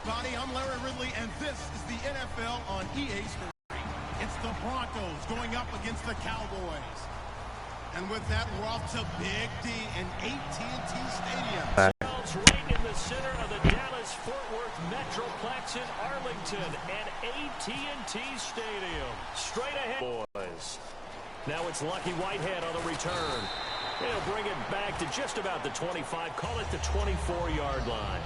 everybody. I'm Larry Ridley, and this is the NFL on EA Sports. It's the Broncos going up against the Cowboys. And with that, we're off to Big D in AT&T Stadium. Right in the center of the Dallas-Fort Worth Metroplex in Arlington and AT&T Stadium. Straight ahead, boys. Now it's Lucky Whitehead on the return. He'll bring it back to just about the 25. Call it the 24-yard line.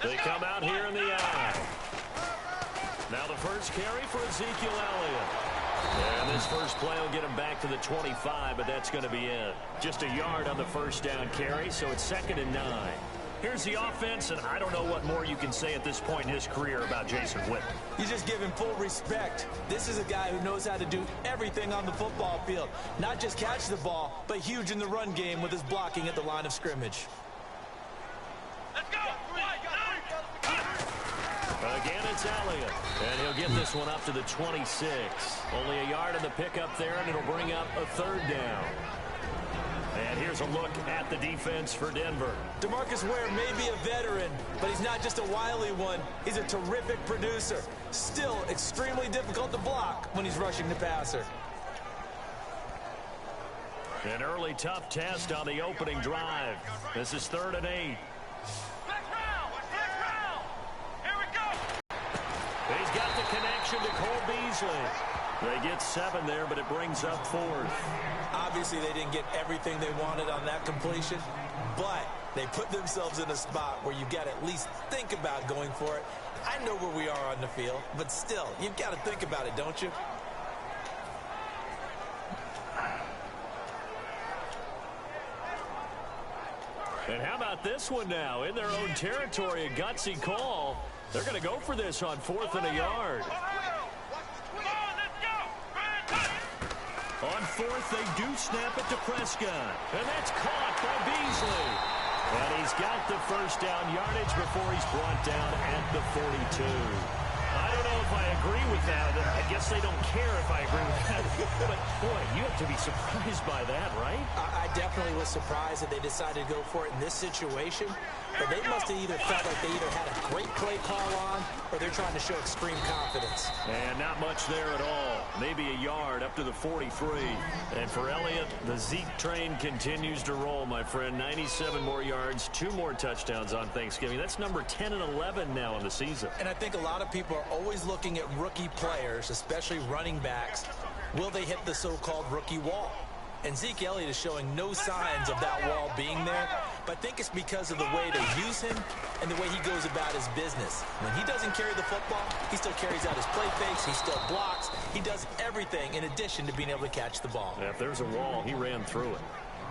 They come out here in the eye. Now the first carry for Ezekiel Elliott. And this first play will get him back to the 25, but that's going to be it. Just a yard on the first down carry, so it's 2nd and 9. Here's the offense, and I don't know what more you can say at this point in his career about Jason Witten. You just give him full respect. This is a guy who knows how to do everything on the football field. Not just catch the ball, but huge in the run game with his blocking at the line of scrimmage. Let's go! Again, it's Elliott, and he'll get this one up to the 26. Only a yard in the pickup there, and it'll bring up a 3rd down. And here's a look at the defense for Denver. DeMarcus Ware may be a veteran, but he's not just a wily one. He's a terrific producer. Still extremely difficult to block when he's rushing the passer. An early tough test on the opening drive. This is 3rd and 8. He's got the connection to Cole Beasley. They get 7 there, but it brings up 4th. Obviously, they didn't get everything they wanted on that completion, but they put themselves in a spot where you got to at least think about going for it. I know where we are on the field, but still, you've got to think about it, don't you? And how about this one now? In their own territory, a gutsy call. They're going to go for this on 4th and a yard. On 4th, they do snap it to Prescott. And that's caught by Beasley. And he's got the first down yardage before he's brought down at the 42. I don't know if I agree with that. I guess they don't care if I agree with that. But, boy, you have to be surprised by that, right? I definitely was surprised that they decided to go for it in this situation. But they must have either felt like they either had a great play call on or they're trying to show extreme confidence. And not much there at all. Maybe a yard up to the 43. And for Elliott, the Zeke train continues to roll, my friend. 97 more yards, 2 more touchdowns on Thanksgiving. That's number 10 and 11 now in the season. And I think a lot of people are always looking at rookie players, especially running backs. Will they hit the so-called rookie wall? And Zeke Elliott is showing no signs of that wall being there. But I think it's because of the way they use him and the way he goes about his business. When he doesn't carry the football, he still carries out his play fakes. He still blocks. He does everything in addition to being able to catch the ball. Yeah, if there's a wall, he ran through it.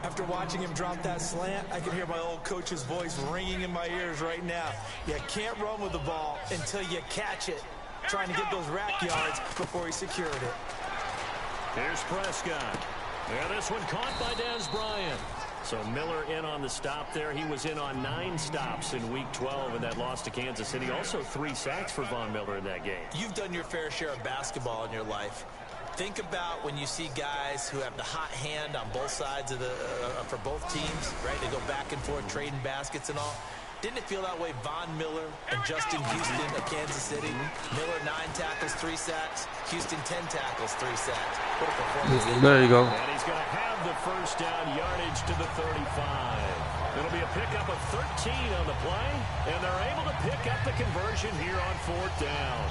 After watching him drop that slant, I can hear my old coach's voice ringing in my ears right now. You can't run with the ball until you catch it. Trying to get those rack yards before he secured it. Here's Prescott. Yeah, this one caught by Dez Bryant. So Miller in on the stop there. He was in on 9 stops in Week 12 in that loss to Kansas City. Also 3 sacks for Von Miller in that game. You've done your fair share of basketball in your life. Think about when you see guys who have the hot hand on both sides of the for both teams, right? They go back and forth trading baskets and all. Didn't it feel that way? Von Miller and Justin Houston of Kansas City. Miller 9 tackles, 3 sacks. Houston 10 tackles, 3 sacks. What a performance. There you go. And he's going to have the first down yardage to the 35. It'll be a pickup of 13 on the play, and they're able to pick up the conversion here on 4th down.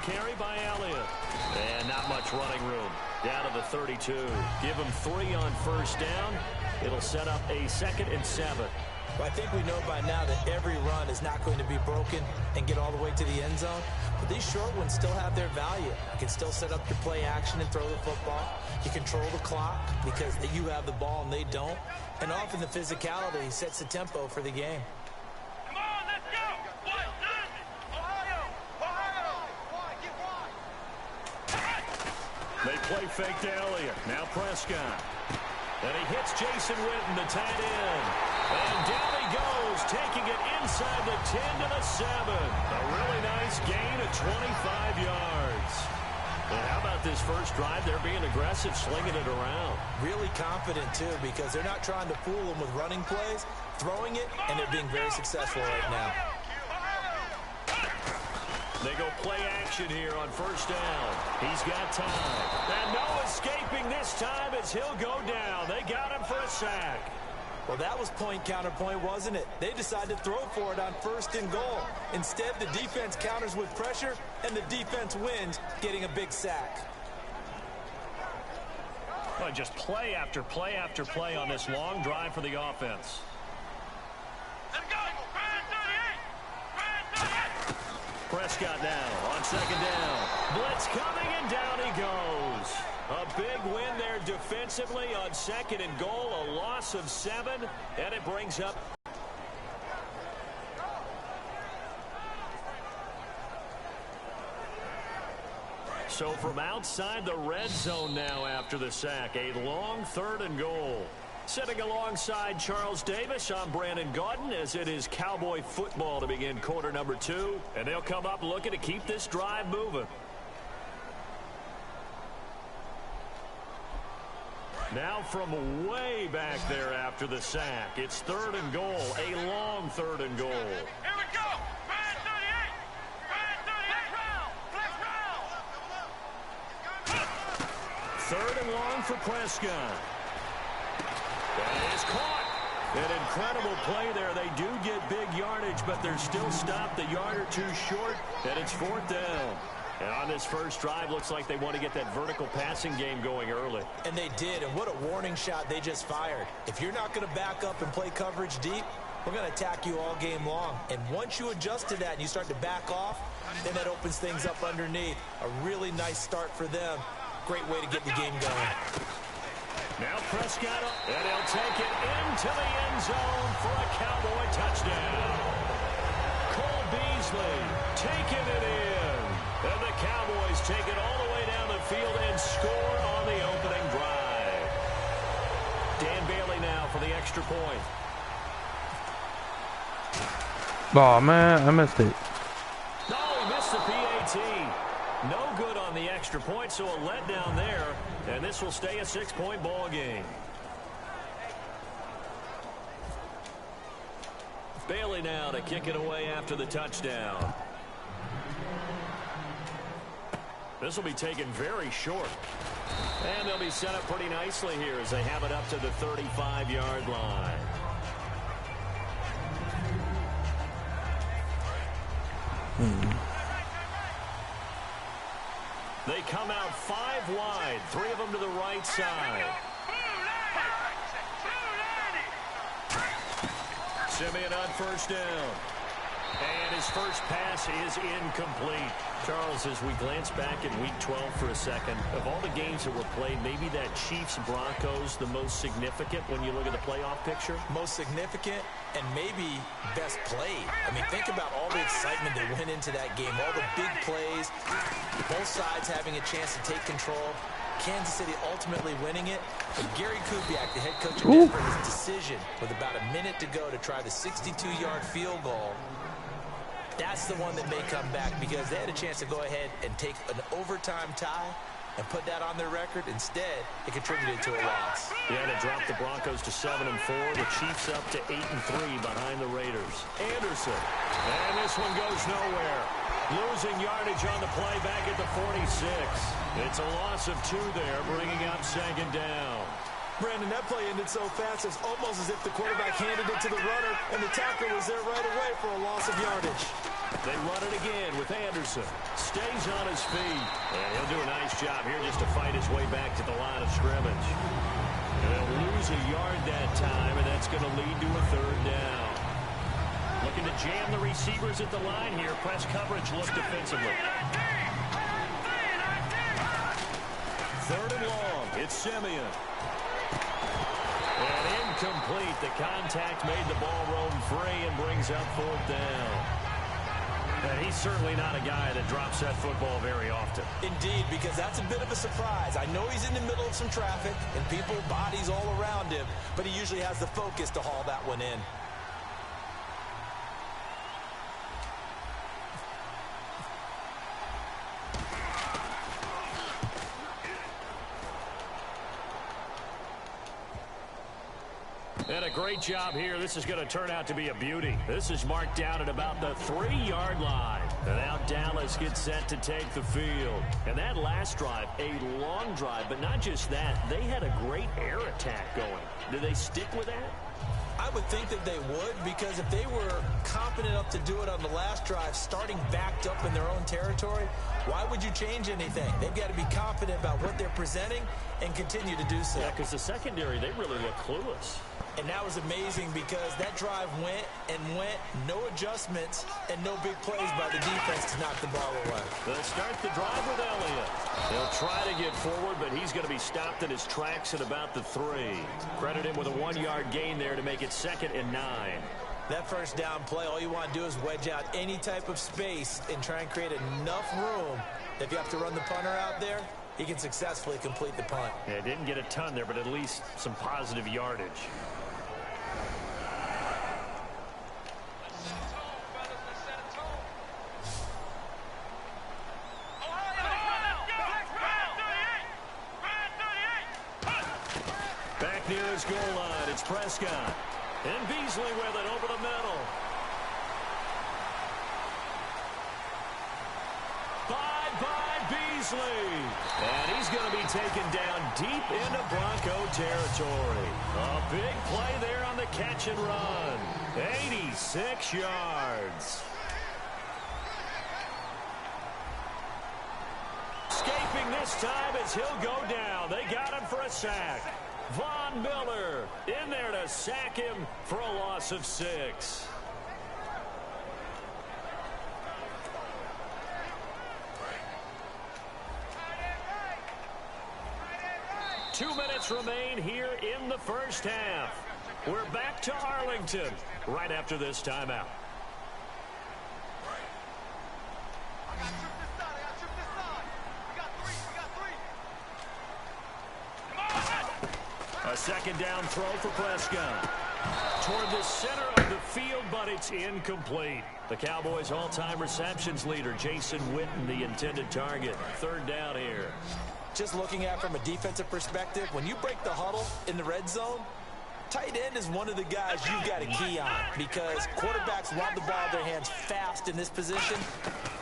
Carry by Elliott. And not much much running room. Down to the 32. Give them 3 on first down. It'll set up a 2nd and 7. Well, I think we know by now that every run is not going to be broken and get all the way to the end zone. But these short ones still have their value. You can still set up your play action and throw the football. You control the clock because you have the ball and they don't. And often the physicality sets the tempo for the game. Come on, let's go! What does it? Ohio! They play fake to Elliott. Now Prescott. And he hits Jason Witten, the tight end. And down he goes, taking it inside the 10 to the 7. A really nice gain of 25 yards. And how about this first drive? They're being aggressive, slinging it around. Really confident, too, because they're not trying to fool them with running plays, throwing it, and they're being very successful right now. They go play action here on first down. He's got time. And no escaping this time as he'll go down. They got him for a sack. Well, that was point counterpoint, wasn't it? They decided to throw for it on 1st and goal. Instead, the defense counters with pressure, and the defense wins, getting a big sack. Well, just play after play after play on this long drive for the offense. Let's go! Prescott now on 2nd down. Blitz coming, and down he goes. A big win there defensively on 2nd and goal. A loss of 7, and it brings up. So from outside the red zone now after the sack, a long 3rd and goal. Sitting alongside Charles Davis, I'm Brandon Gaudin, as it is Cowboy football to begin quarter number 2. And they'll come up looking to keep this drive moving. Now from way back there after the sack, it's 3rd and goal, a long 3rd and goal. Here we go! Fire 38! Fire 38! 3rd and long for Prescott. That is caught. An incredible play there. They do get big yardage, but they're still stopped a yard or 2 short, and it's 4th down. And on this first drive, looks like they want to get that vertical passing game going early. And they did, and what a warning shot they just fired. If you're not going to back up and play coverage deep, we're going to attack you all game long. And once you adjust to that and you start to back off, then that opens things up underneath. A really nice start for them. Great way to get the game going. Now Prescott, and he'll take it into the end zone for a Cowboy touchdown. Cole Beasley taking it in. And the Cowboys take it all the way down the field and score on the opening drive. Dan Bailey now for the extra point. Oh, man, I missed it. No, he missed the PAT. No good on the extra point, so a letdown there. And this will stay a 6-point ball game. Bailey now to kick it away after the touchdown. This will be taken very short. And they'll be set up pretty nicely here as they have it up to the 35-yard line. They come out 5 wide, 3 of them to the right side. Simeon on first down. And his first pass is incomplete. Charles, as we glance back at Week 12 for a second, of all the games that were played, maybe that Chiefs-Broncos the most significant when you look at the playoff picture? Most significant and maybe best played. I mean, think about all the excitement that went into that game, all the big plays, both sides having a chance to take control. Kansas City ultimately winning it. But Gary Kubiak, the head coach of Denver, his decision with about a minute to go to try the 62-yard field goal, that's the one that may come back because they had a chance to go ahead and take an overtime tie and put that on their record. Instead, it contributed to a loss. Yeah, they dropped the Broncos to 7-4. The Chiefs up to 8-3 behind the Raiders. Anderson. And this one goes nowhere. Losing yardage on the play back at the 46. It's a loss of 2 there, bringing up 2nd down. Brandon, that play ended so fast, it's almost as if the quarterback handed it to the runner, and the tackler was there right away for a loss of yardage. They run it again with Anderson. Stays on his feet. And he'll do a nice job here just to fight his way back to the line of scrimmage. And they'll lose a yard that time, and that's going to lead to a third down. Looking to jam the receivers at the line here. Press coverage look defensively. Third and long. It's Simeon. And incomplete. The contact made the ball roam free and brings up fourth down. And he's certainly not a guy that drops that football very often. Indeed, because that's a bit of a surprise. I know he's in the middle of some traffic and people, bodies all around him, but he usually has the focus to haul that one in. And a great job here. This is going to turn out to be a beauty. This is marked down at about the 3-yard line. And now Dallas gets set to take the field. And that last drive, a long drive, but not just that. They had a great air attack going. Do they stick with that? I would think that they would, because if they were confident enough to do it on the last drive, starting backed up in their own territory, why would you change anything? They've got to be confident about what they're presenting and continue to do so. Yeah, because the secondary, they really look clueless. And that was amazing because that drive went and went, no adjustments, and no big plays by the defense to knock the ball away. They'll start the drive with Elliott. They'll try to get forward, but he's going to be stopped in his tracks at about the 3. Credit him with a 1-yard gain there to make it 2nd and 9. That first down play, all you want to do is wedge out any type of space and try and create enough room that if you have to run the punter out there, he can successfully complete the punt. Yeah, didn't get a ton there, but at least some positive yardage. Back near his goal line, it's Prescott. And Beasley with it over the middle. Bye-bye, Beasley. And he's going to be taken down deep into Bronco territory. A big play there on the catch and run. 86 yards. Escaping this time as he'll go down. They got him for a sack. Von Miller in there to sack him for a loss of 6. Two minutes remain here in the first half. We're back to Arlington right after this timeout. A second down throw for Prescott. Toward the center of the field, but it's incomplete. The Cowboys' all-time receptions leader, Jason Witten, the intended target. Third down here. Just looking at it from a defensive perspective, when you break the huddle in the red zone, tight end is one of the guys you've got to key on because quarterbacks want the ball in their hands fast in this position,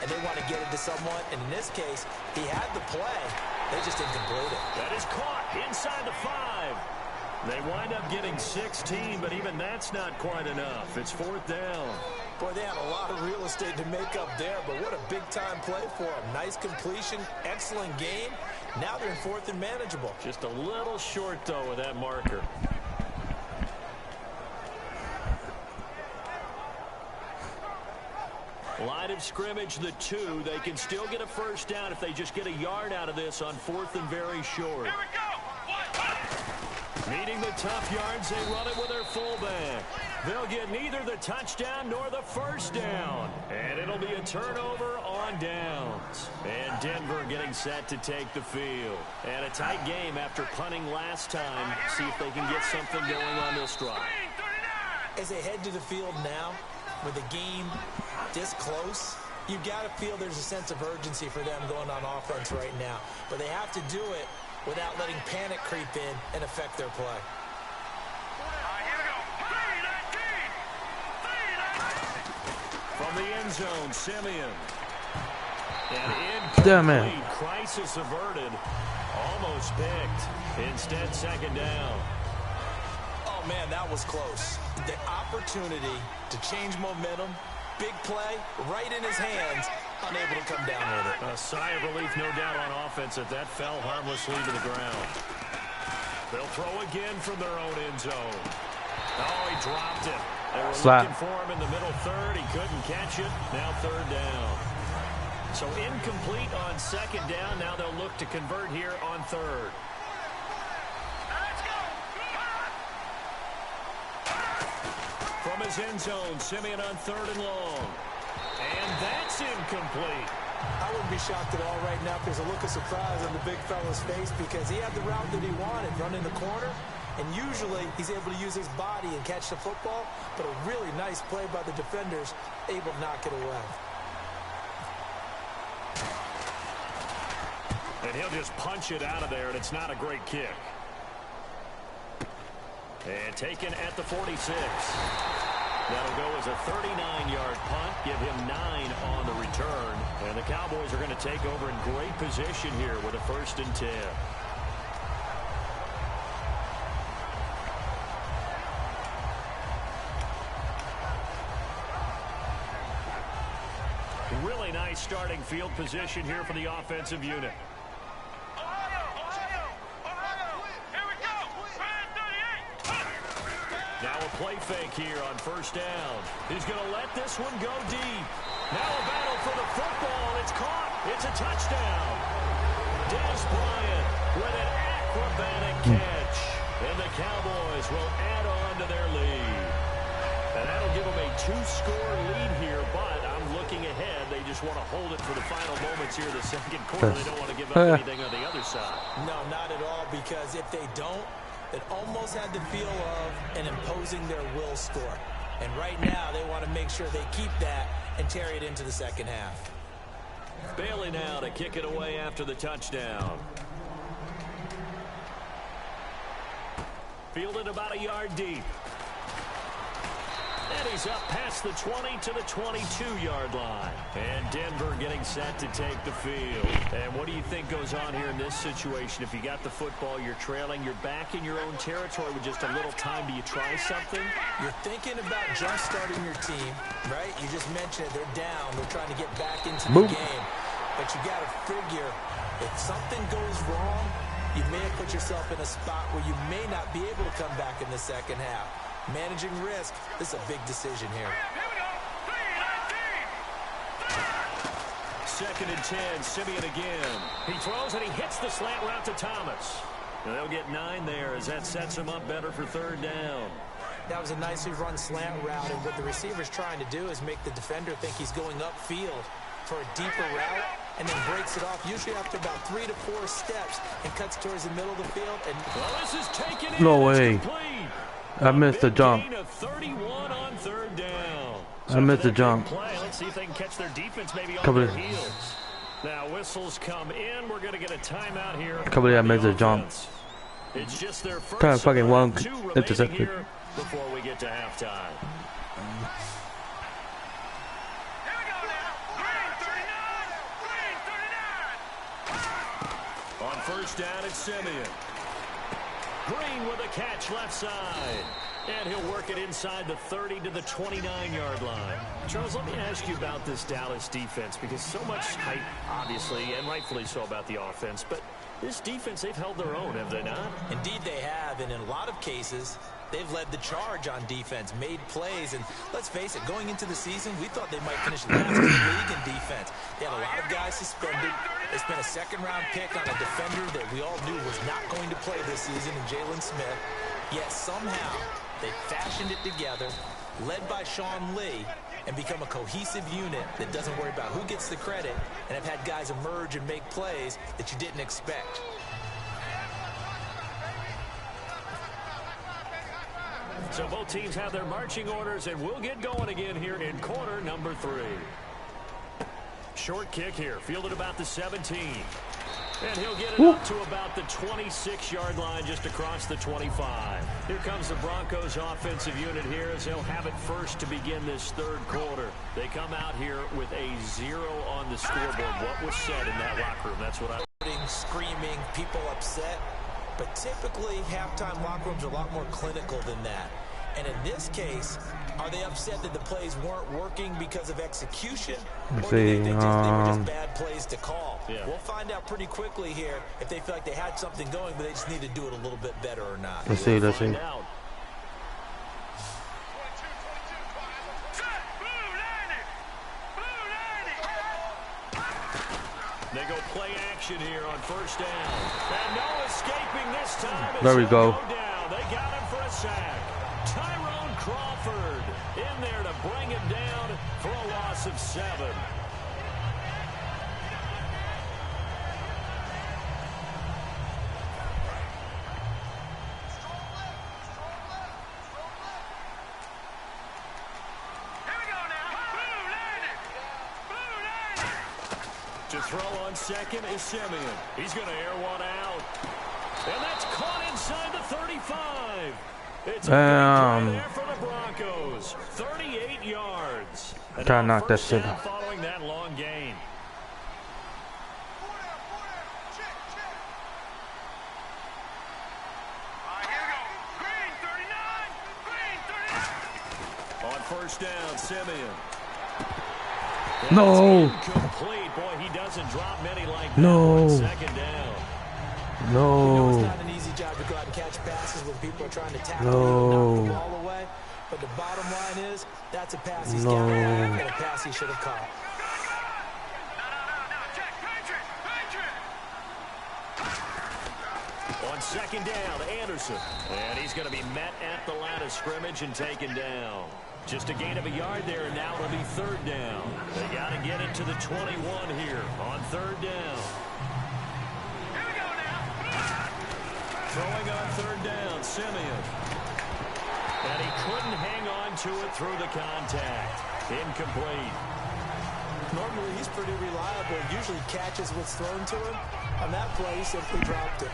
and they want to get it to someone. And in this case, he had the play. They just didn't complete it. That is caught inside the 5. They wind up getting 16, but even that's not quite enough. It's fourth down. Boy, they had a lot of real estate to make up there, but what a big-time play for them. Nice completion, excellent game. Now they're in fourth and manageable. Just a little short, though, with that marker. Line of scrimmage, the 2. They can still get a first down if they just get a yard out of this on fourth and very short. Here we go. Needing the tough yards, they run it with their fullback. They'll get neither the touchdown nor the first down. And it'll be a turnover on downs. And Denver getting set to take the field. And a tight game after punting last time. See if they can get something going on this drive. As they head to the field now, with the game this close, you've got to feel there's a sense of urgency for them going on offense right now. But they have to do it without letting panic creep in and affect their play. From the end zone, Simeon. And incomplete. Crisis averted. Almost picked. Instead, second down. Oh, man, that was close. The opportunity to change momentum Big play, right in his hands, unable to come down with it. A sigh of relief, no doubt, on offense that fell harmlessly to the ground. They'll throw again from their own end zone. Oh, he dropped it. They were looking for him in the middle third. He couldn't catch it. Now third down. So incomplete on second down. Now they'll look to convert here on third. From his end zone, Simeon on third and long. And that's incomplete. I wouldn't be shocked at all right now if there's a look of surprise on the big fella's face because he had the route that he wanted, running the corner. And usually he's able to use his body and catch the football, but a really nice play by the defenders, able to knock it away. And he'll just punch it out of there, and it's not a great kick. And taken at the 46. That'll go as a 39-yard punt, give him 9 on the return. And the Cowboys are going to take over in great position here with a 1st and 10. Really nice starting field position here for the offensive unit. Now a play fake here on 1st down. He's going to let this one go deep. Now a battle for the football. It's caught. It's a touchdown. Des Bryant with an acrobatic catch. And the Cowboys will add on to their lead. And that'll give them a 2-score lead here, but I'm looking ahead. They just want to hold it for the final moments here in the second quarter. They don't want to give up anything on the other side. No, not at all, because if they don't, it almost had the feel of an imposing their will score. And right now, they want to make sure they keep that and carry it into the second half. Bailey now to kick it away after the touchdown. Fielded about a yard deep. And he's up past the 20 to the 22-yard line. And Denver getting set to take the field. And what do you think goes on here in this situation? If you got the football, you're trailing, you're back in your own territory with just a little time. Do you try something? You're thinking about jump-starting your team, right? You just mentioned it. They're down. They're trying to get back into the game. But you got to figure if something goes wrong, you may have put yourself in a spot where you may not be able to come back in the second half. Managing risk, this is a big decision here. 2nd and 10, Simeon again. He throws and he hits the slant route to Thomas. And they'll get 9 there as that sets him up better for 3rd down. That was a nicely run slant route, and what the receiver's trying to do is make the defender think he's going upfield for a deeper route, and then breaks it off, usually after about 3 to 4 steps, and cuts towards the middle of the field. And well, this is taken no in. way. I missed the jump. On 3rd down. I missed the jump. Let's see if they can catch their defense maybe on their heels. Now whistles come in. We're going to get a timeout here. I can't believe I missed the jump. It's just their first kind of fucking one intercepted here before we get to halftime. On 1st down, it's Simeon. Green with a catch left side. And he'll work it inside the 30 to the 29-yard line. Charles, let me ask you about this Dallas defense, because so much hype, obviously, and rightfully so, about the offense. But this defense, they've held their own, have they not? Indeed they have, and in a lot of cases, they've led the charge on defense, made plays, and let's face it, going into the season, we thought they might finish last in the league in defense. They had a lot of guys suspended. They spent a 2nd-round pick on a defender that we all knew was not going to play this season in Jalen Smith. Yet somehow, they fashioned it together, led by Sean Lee, and become a cohesive unit that doesn't worry about who gets the credit, and have had guys emerge and make plays that you didn't expect. So both teams have their marching orders, and we'll get going again here in quarter number 3. Short kick here, fielded about the 17. And he'll get it up to about the 26-yard line, just across the 25. Here comes the Broncos offensive unit here as they'll have it first to begin this 3rd quarter. They come out here with a 0 on the scoreboard. What was said in that locker room? That's what I'm... Screaming, people upset. But typically, halftime locker rooms are a lot more clinical than that. And in this case, Are they upset that the plays weren't working because of execution? Let's Or do see, they think they were just bad plays to call? Yeah. We'll find out pretty quickly here if they feel like they had something going, but they just need to do it a little bit better or not. Let's see. They go play action here on first down. And no escaping this time. There we go. Down. They got him for a sack. Tyrone Crawford in there to bring him down for a loss of 7. To throw on second is Simeon. He's going to air one out. And that's caught inside the 35. It's a big play there for the Broncos. 38 yards. Try to knock that shit out. Following that long gain. On first down, Simeon. No. Complete. Boy, he doesn't drop many like that. No. Second down. You know it's No. not an easy job to go out and catch passes when people are trying to tackle No. you and knock the ball away. But the bottom line is, that's a pass he's got and a pass he should have caught. On second down, Anderson. And he's going to be met at the line of scrimmage and taken down. Just a gain of a yard there, and now it'll be third down. They got to get it to the 21 here on third down. Throwing on third down, Simeon. And he couldn't hang on to it through the contact. Incomplete. Normally, he's pretty reliable. Usually catches what's thrown to him. On that play, he simply dropped it.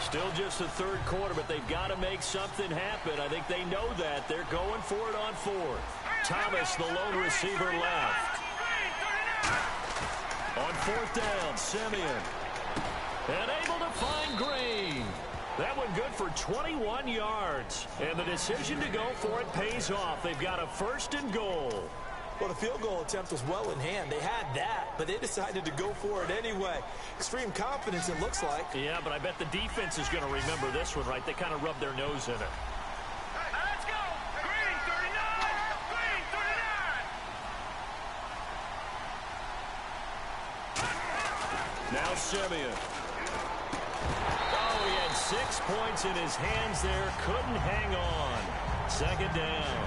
Still just the third quarter, but they've got to make something happen. I think they know that. They're going for it on fourth. Thomas, the lone receiver, left. On fourth down, Simeon. And able to find Green. That one good for 21 yards. And the decision to go for it pays off. They've got a first and goal. Well, the field goal attempt was well in hand. They had that, but they decided to go for it anyway. Extreme confidence, it looks like. Yeah, but I bet the defense is going to remember this one, right? They kind of rubbed their nose in it. Let's go! Green 39! Green 39! Now Simeon. Oh, he had 6 points in his hands there. Couldn't hang on. Second down.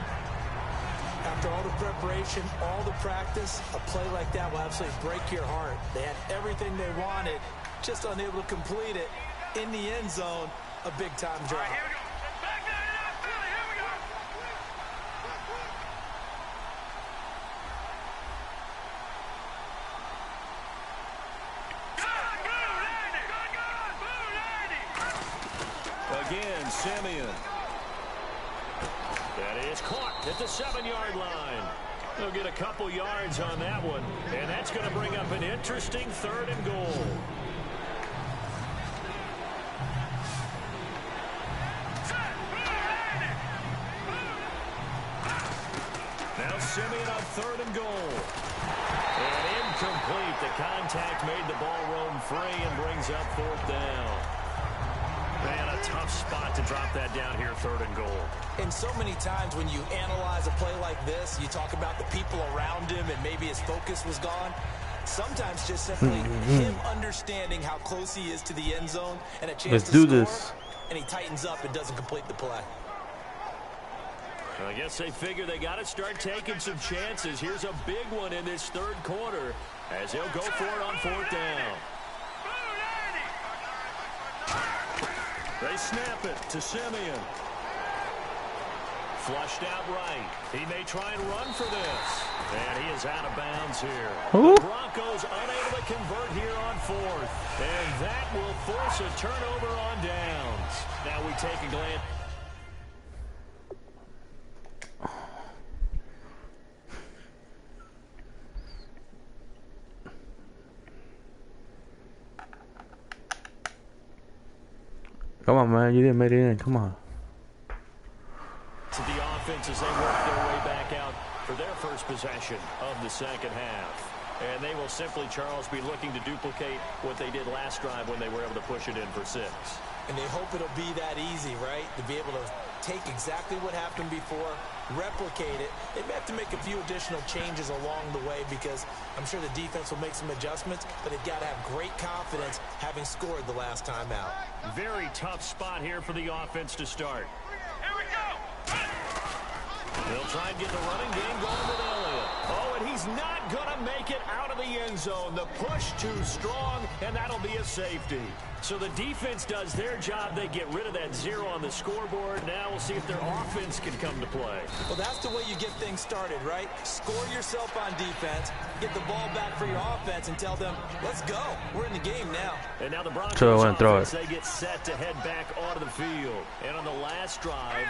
After all the preparation, all the practice, a play like that will absolutely break your heart. They had everything they wanted, just unable to complete it. In the end zone, a big-time drop. Here we go. Back that up, Philly. Here we go. Again, Simeon. That is caught at the 7-yard line. They'll get a couple yards on that one, and that's going to bring up an interesting third and goal. Now Simeon on third and goal. And incomplete. The contact made the ball roam free and brings up fourth down. Man, a tough spot to drop that down here, third and goal. And so many times when you analyze a play like this, you talk about the people around him and maybe his focus was gone. Sometimes just simply him understanding how close he is to the end zone and a chance to score, and he tightens up and doesn't complete the play. I guess they figure they got to start taking some chances. Here's a big one in this third quarter as he'll go for it on fourth down. They snap it to Simeon. Flushed out right. He may try and run for this. And he is out of bounds here. Ooh. The Broncos unable to convert here on fourth. And that will force a turnover on downs. Now we take a glance. Come on, man. You didn't make it in. Come on. To the offense as they work their way back out for their first possession of the second half. And they will simply, Charles, be looking to duplicate what they did last drive when they were able to push it in for 6. And they hope it'll be that easy, right? To be able to take exactly what happened before, replicate it. They may have to make a few additional changes along the way because I'm sure the defense will make some adjustments, but they've got to have great confidence having scored the last time out. Very tough spot here for the offense to start. Here we go. They'll try and get the running game going with Elliott. Oh, and he's not going to make it out of the end zone. The push too strong, and that'll be a safety. So the defense does their job. They get rid of that 0 on the scoreboard. Now we'll see if their offense can come to play. Well, that's the way you get things started, right? Score yourself on defense, get the ball back for your offense, and tell them, let's go. We're in the game now. And now the Broncos offense, they get set to head back onto the field. And on the last drive,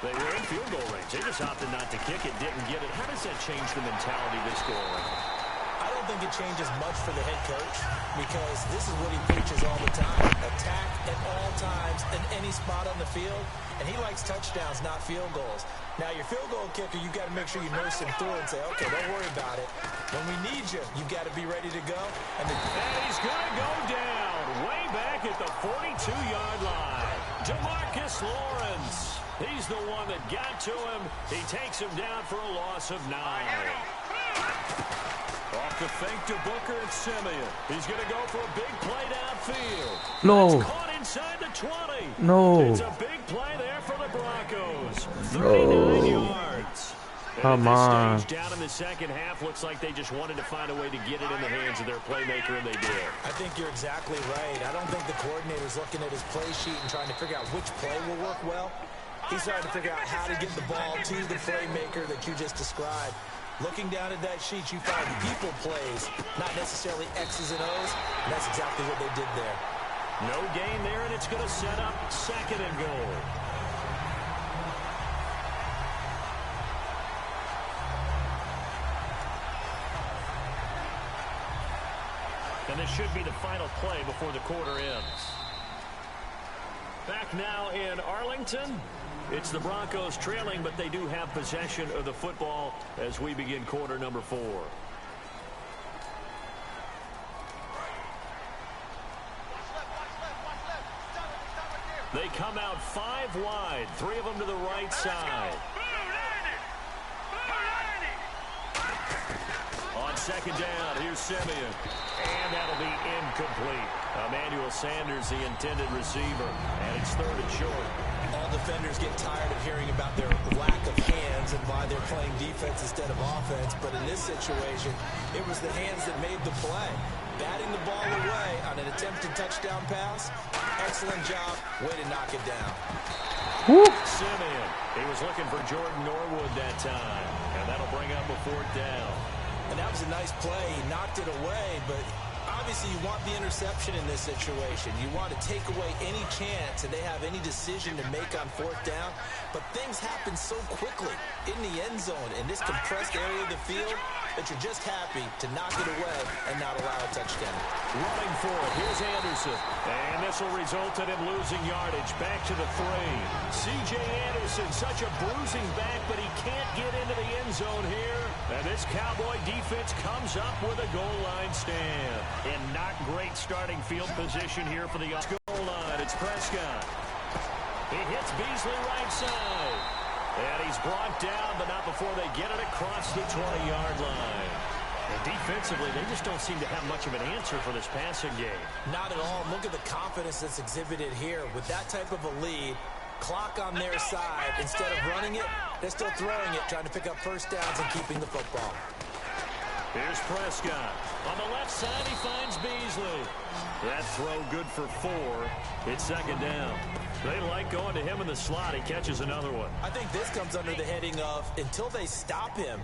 they were in field goal range. They just opted not to kick it, didn't get it. How does that change the mentality this go around? I don't think it changes much for the head coach because this is what he preaches all the time. Attack at all times in any spot on the field, and he likes touchdowns, not field goals. Now, your field goal kicker, you've got to make sure you nurse him through and say, okay, don't worry about it. When we need you, you've got to be ready to go. And he's going to go down way back at the 42-yard line. Jamarcus Lawrence. He's the one that got to him. He takes him down for a loss of 9. Off the fake to Booker and Simeon. He's going to go for a big play downfield. No. It's caught inside the 20. No. It's a big play there for the Broncos. 39 yards. Come on. Stage down in the second half, looks like they just wanted to find a way to get it in the hands of their playmaker, and they did. I think you're exactly right. I don't think the coordinator's looking at his play sheet and trying to figure out which play will work well. He's trying to figure out how to get the ball to the playmaker that you just described. Looking down at that sheet, you find people plays, not necessarily X's and O's, and that's exactly what they did there. No gain there, and it's going to set up 2nd and goal. And this should be the final play before the quarter ends. Back now in Arlington. It's the Broncos trailing, but they do have possession of the football as we begin quarter number 4. They come out 5 wide, 3 of them to the right side. On 2nd down, here's Simeon. And that'll be incomplete. Emmanuel Sanders, the intended receiver. And it's 3rd and short. All defenders get tired of hearing about their lack of hands and why they're playing defense instead of offense. But in this situation, it was the hands that made the play. Batting the ball away on an attempted touchdown pass. Excellent job. Way to knock it down. Woo. Simeon, he was looking for Jordan Norwood that time. And that'll bring up a 4th down. And that was a nice play. He knocked it away, but obviously you want the interception in this situation. You want to take away any chance that they have any decision to make on 4th down. But things happen so quickly in the end zone in this compressed area of the field that you're just happy to knock it away and not allow a touchdown. Running for it. Here's Anderson. And this will result in him losing yardage. Back to the 3. C.J. Anderson, such a bruising back, but he can't get into the end zone here. And this Cowboy defense comes up with a goal line stand. And not great starting field position here for the goal line. It's Prescott. He hits Beasley right side. And he's brought down, but not before they get it across the 20-yard line. And defensively, they just don't seem to have much of an answer for this passing game. Not at all. Look at the confidence that's exhibited here. With that type of a lead, clock on their side, instead of running it, they're still throwing it, trying to pick up 1st downs and keeping the football. Here's Prescott. On the left side, he finds Beasley. That throw good for 4. It's 2nd down. They like going to him in the slot. He catches another one. I think this comes under the heading of, until they stop him,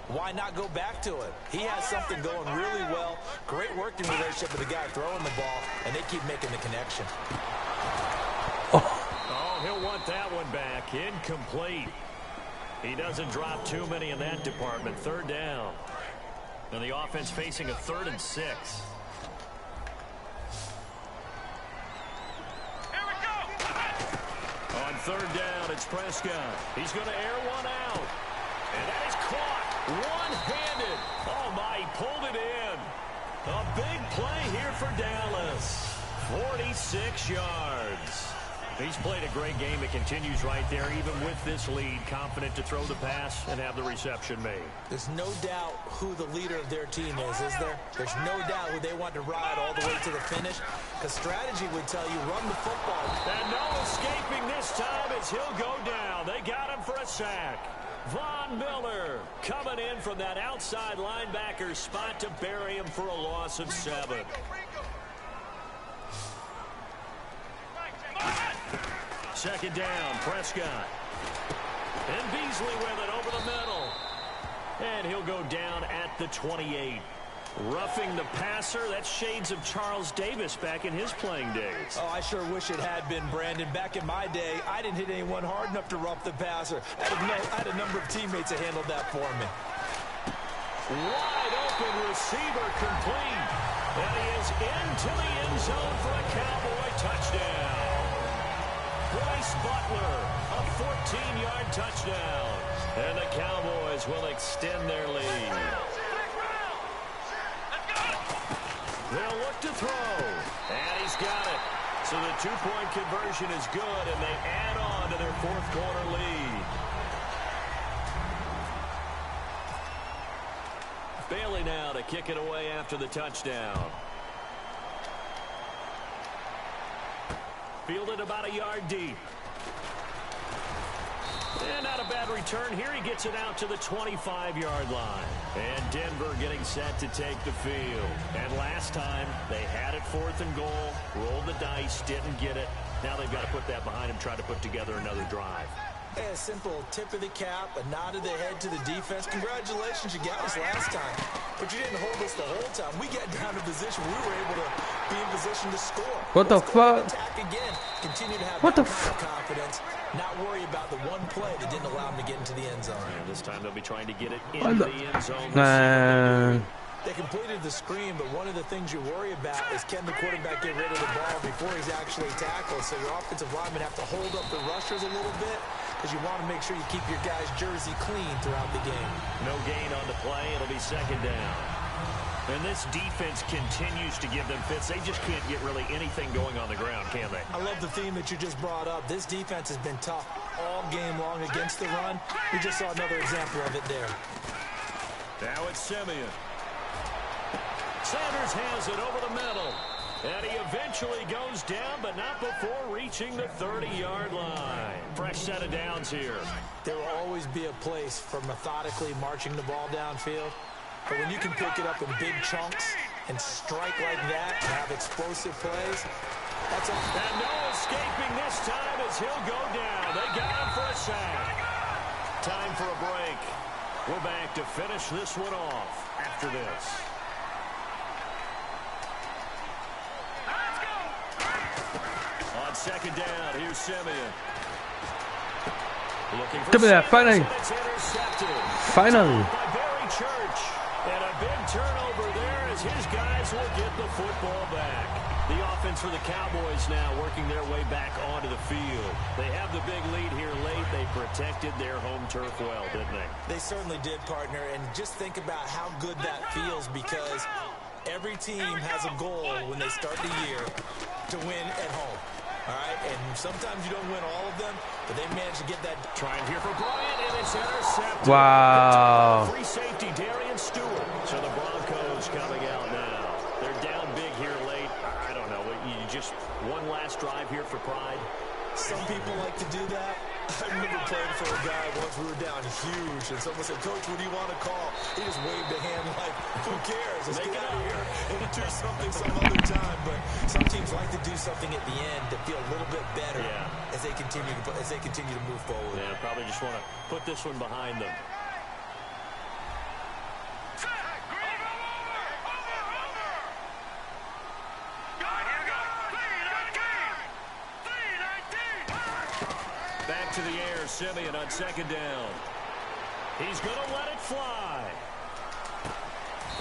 why not go back to it? He has something going really well. Great working relationship with the guy throwing the ball, and they keep making the connection. Oh, he'll want that one back. Incomplete. He doesn't drop too many in that department. 3rd down. And the offense facing a 3rd and 6. On third down, it's Prescott. He's going to air one out. And that is caught one-handed. Oh, my, he pulled it in. A big play here for Dallas. 46 yards. He's played a great game. It continues right there, even with this lead, confident to throw the pass and have the reception made. There's no doubt who the leader of their team is there? There's no doubt who they want to ride all the way to the finish, because strategy would tell you run the football. And no escaping this time as he'll go down. They got him for a sack. Von Miller coming in from that outside linebacker spot to bury him for a loss of 7. Second down, Prescott. And Beasley with it over the middle. And he'll go down at the 28. Roughing the passer, that's shades of Charles Davis back in his playing days. Oh, I sure wish it had been, Brandon. Back in my day, I didn't hit anyone hard enough to rough the passer. I had a number of teammates that handled that for me. Wide open receiver complete. And he is into the end zone for a Cowboy touchdown. Bryce Butler, a 14-yard touchdown. And the Cowboys will extend their lead. They'll look to throw. And he's got it. So the two-point conversion is good, and they add on to their fourth quarter lead. Bailey now to kick it away after the touchdown. Fielded about a yard deep. And not a bad return here. He gets it out to the 25-yard line. And Denver getting set to take the field. And last time, they had it 4th and goal, rolled the dice, didn't get it. Now they've got to put that behind them, try to put together another drive. Hey, a simple tip of the cap, a nod of the head to the defense. Congratulations, you got us last time. But you didn't hold us the whole time. We got down to position. We were able to be in position to score. What the fuck? Attack again. Continue to have what the confidence. Not worry about the one play that didn't allow them to get into the end zone. And this time they'll be trying to get it into the end zone. They completed the screen, but one of the things you worry about is can the quarterback get rid of the ball before he's actually tackled. So your offensive linemen have to hold up the rushers a little bit because you want to make sure you keep your guy's jersey clean throughout the game. No gain on the play. It'll be second down. And this defense continues to give them fits. They just can't get really anything going on the ground, can they? I love the theme that you just brought up. This defense has been tough all game long against the run. We just saw another example of it there. Now it's Simeon. Sanders has it over the middle. And he eventually goes down, but not before reaching the 30-yard line. Fresh set of downs here. There will always be a place for methodically marching the ball downfield. But when you can pick it up in big chunks and strike like that and have explosive plays, that's all. And no escaping this time as he'll go down. They got him for a sack. Time for a break. We're back to finish this one off after this. On second down, here's Simeon. Looking for finally. Finally. And a big turnover there as his guys will get the football back. The offense for the Cowboys now working their way back onto the field. They have the big lead here late. They protected their home turf well, didn't they? They certainly did, partner. And just think about how good that feels because every team has a goal when they start the year to win at home. All right, and sometimes you don't win all of them, but they managed to get that. Trying here for Bryant, and it's intercepted. Wow. Free safety, Darian Stewart. So the Broncos coming out now. They're down big here late. I don't know. You just one last drive here for pride. Some people like to do that. I remember playing for a guy once we were down huge, and someone said, "Coach, what do you want to call?" He just waved a hand like, "Who cares? Let's get out of here and do something some other time." But some teams like to do something at the end to feel a little bit better as they continue to move forward. Yeah, probably just want to put this one behind them. Back to the air, Simeon on second down. He's going to let it fly.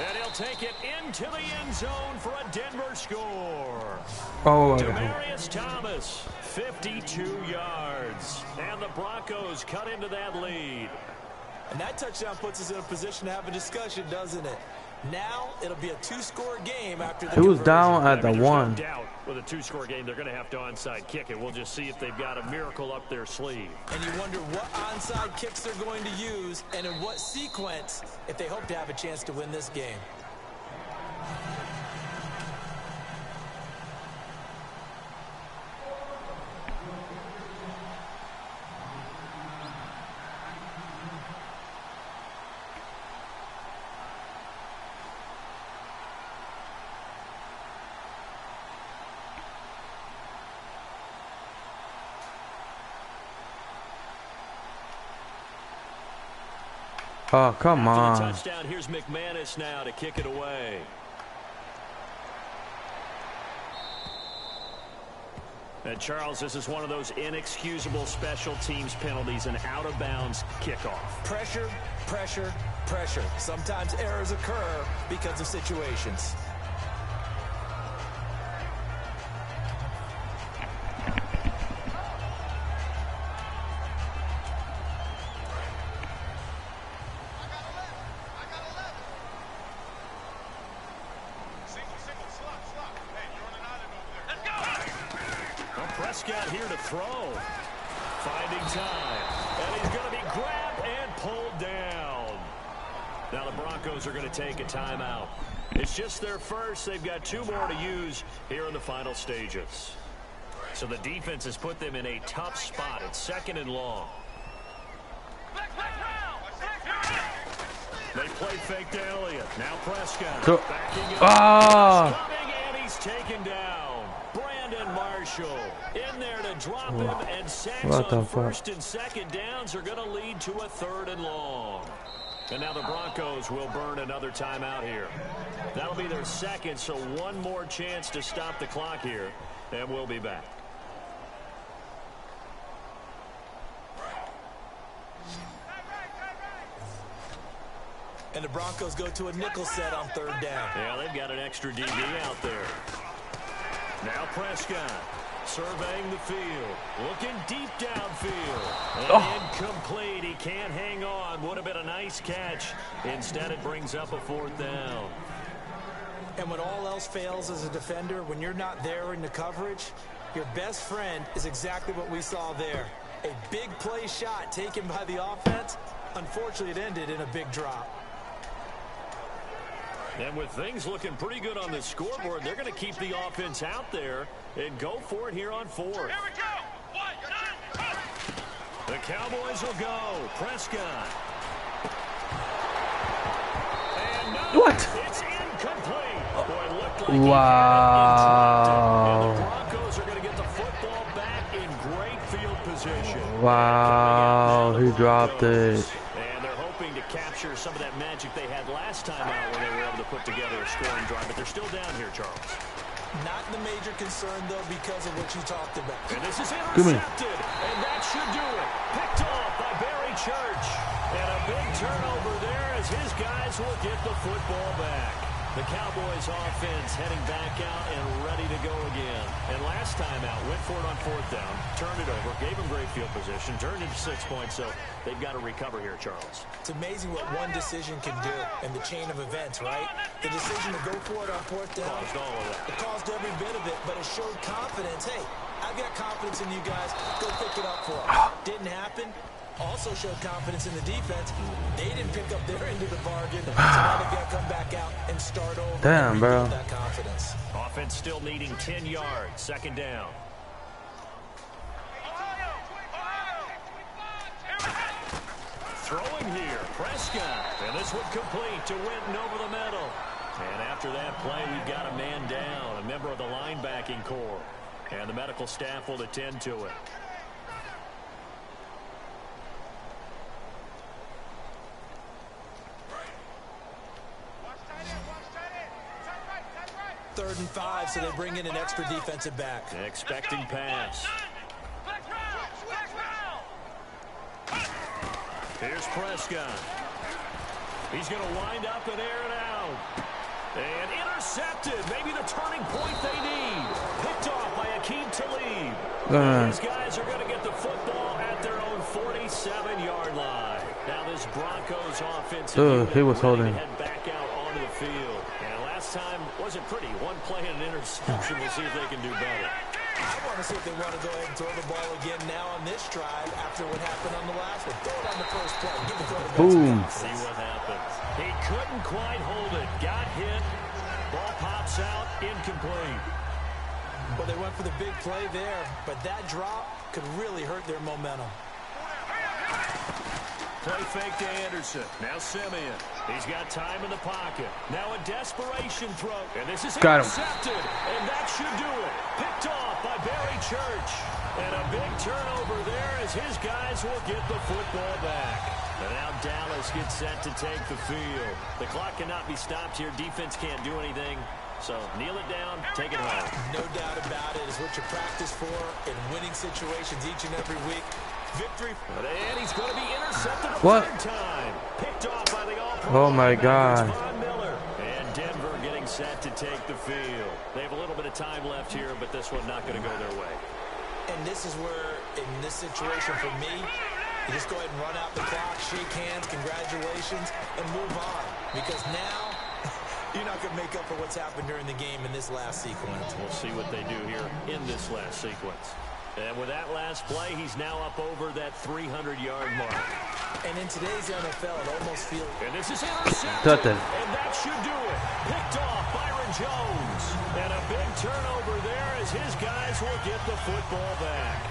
And he'll take it into the end zone for a Denver score. Oh, Demaryius Thomas, 52 yards. And the Broncos cut into that lead. And that touchdown puts us in a position to have a discussion, doesn't it? Now it'll be a two-score game after the he was conversion. down at the There's one. no doubt with a two-score game, they're going to have to onside kick it. We'll just see if they've got a miracle up their sleeve. And you wonder what onside kicks they're going to use and in what sequence if they hope to have a chance to win this game. Oh, come on. Touchdown. Here's McManus now to kick it away. And Charles, this is one of those inexcusable special teams penalties, an out-of-bounds kickoff. Pressure, pressure, pressure. Sometimes errors occur because of situations. Prescott here to throw. Finding time. And he's going to be grabbed and pulled down. Now the Broncos are going to take a timeout. It's just their first. They've got two more to use here in the final stages. So the defense has put them in a tough spot. It's second and long. They play fake to Elliott. Now Prescott. Backing up. Coming, and he's taken down. Marshall in there to drop him, and sacks on first and second downs are going to lead to a third and long. And now the Broncos will burn another timeout here. That'll be their second, so one more chance to stop the clock here, and we'll be back. And the Broncos go to a nickel set on third down. Yeah, they've got an extra DB out there. Now Prescott surveying the field, looking deep downfield. And incomplete. He can't hang on. Would have been a nice catch. Instead, it brings up a fourth down. And when all else fails as a defender, when you're not there in the coverage, your best friend is exactly what we saw there. A big play shot taken by the offense. Unfortunately, it ended in a big drop. And with things looking pretty good on the scoreboard, they're going to keep the offense out there and go for it here on fourth. Here we go. 1, 2, 3. The Cowboys will go. Prescott. And no, what? It's incomplete. Boy, it looked like wow. And the Broncos are going to get the football back in great field position. Wow, he dropped it. Capture some of that magic they had last time out when they were able to put together a scoring drive, but they're still down here, Charles. Not the major concern, though, because of what you talked about. And this is intercepted, and that should do it. Picked off by Barry Church. And a big turnover there as his guys will get the football back. The Cowboys offense heading back out and ready to go again. And last time out, went for it on fourth down, turned it over, gave them great field position, turned it to 6 points, so they've got to recover here, Charles. It's amazing what one decision can do in the chain of events, right? The decision to go for it on fourth down. Caused all of that. It caused every bit of it, but it showed confidence. Hey, I've got confidence in you guys. Go pick it up for them. Didn't happen. Also showed confidence in the defense. They didn't pick up their end of the bargain, so now they've got to come back out and start over. Damn, bro. That confidence. Offense still needing 10 yards. Second down. Throwing here, Prescott. And this one complete to Winton over the middle. And after that play, we've got a man down, a member of the linebacking core. And the medical staff will attend to it. Third and 5, so they bring in an extra defensive back. Expecting pass. Here's Prescott. He's going to wind up and air it out. down. And intercepted. Maybe the turning point they need. Picked off by Akeem Talib. These guys are going to get the football at their own 47-yard line. Now this Broncos offensive unit he was holding. head back out onto the field. And last time wasn't pretty. One play and an interception. We'll see if they can do better. I want to see if they want to go ahead and throw the ball again now on this drive after what happened on the last one. Throw it on the first play. Give the quarterback Boom. See what happens. He couldn't quite hold it. Got hit. Ball pops out. Incomplete. Well, they went for the big play there, but that drop could really hurt their momentum. Play fake to Anderson. Now Simeon. He's got time in the pocket. Now a desperation throw. And this is intercepted. And that should do it. Picked off by Barry Church. And a big turnover there as his guys will get the football back. And now Dallas gets set to take the field. The clock cannot be stopped here. Defense can't do anything. So kneel it down, take it home. No doubt about it. It's what you practice for in winning situations each and every week. Victory. And he's going to be intercepted a third time. Picked off by the all-pro. Oh my God. Miller. And Denver getting set to take the field. They have a little bit of time left here, but this one not going to go their way. And this is where, in this situation for me, you just go ahead and run out the clock, shake hands, congratulations, and move on. Because now, you're not going to make up for what's happened during the game in this last sequence. We'll see what they do here in this last sequence. And with that last play, he's now up over that 300-yard mark. And in today's NFL, it almost feels... And this is intercepted. Nothing. And that should do it. Picked off Byron Jones. And a big turnover there as his guys will get the football back.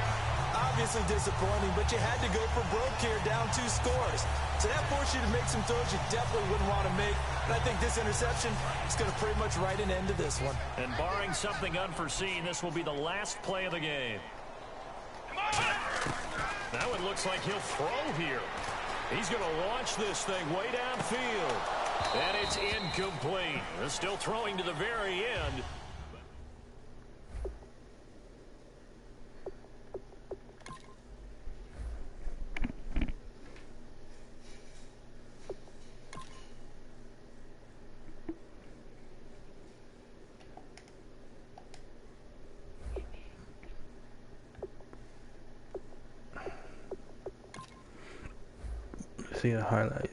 Obviously disappointing, but you had to go for broke here, down 2 scores. So that forced you to make some throws you definitely wouldn't want to make. And I think this interception is going to pretty much write an end to this one. And barring something unforeseen, this will be the last play of the game. Now it looks like he'll throw here. He's going to launch this thing way downfield. And it's incomplete. They're still throwing to the very end. See the highlights.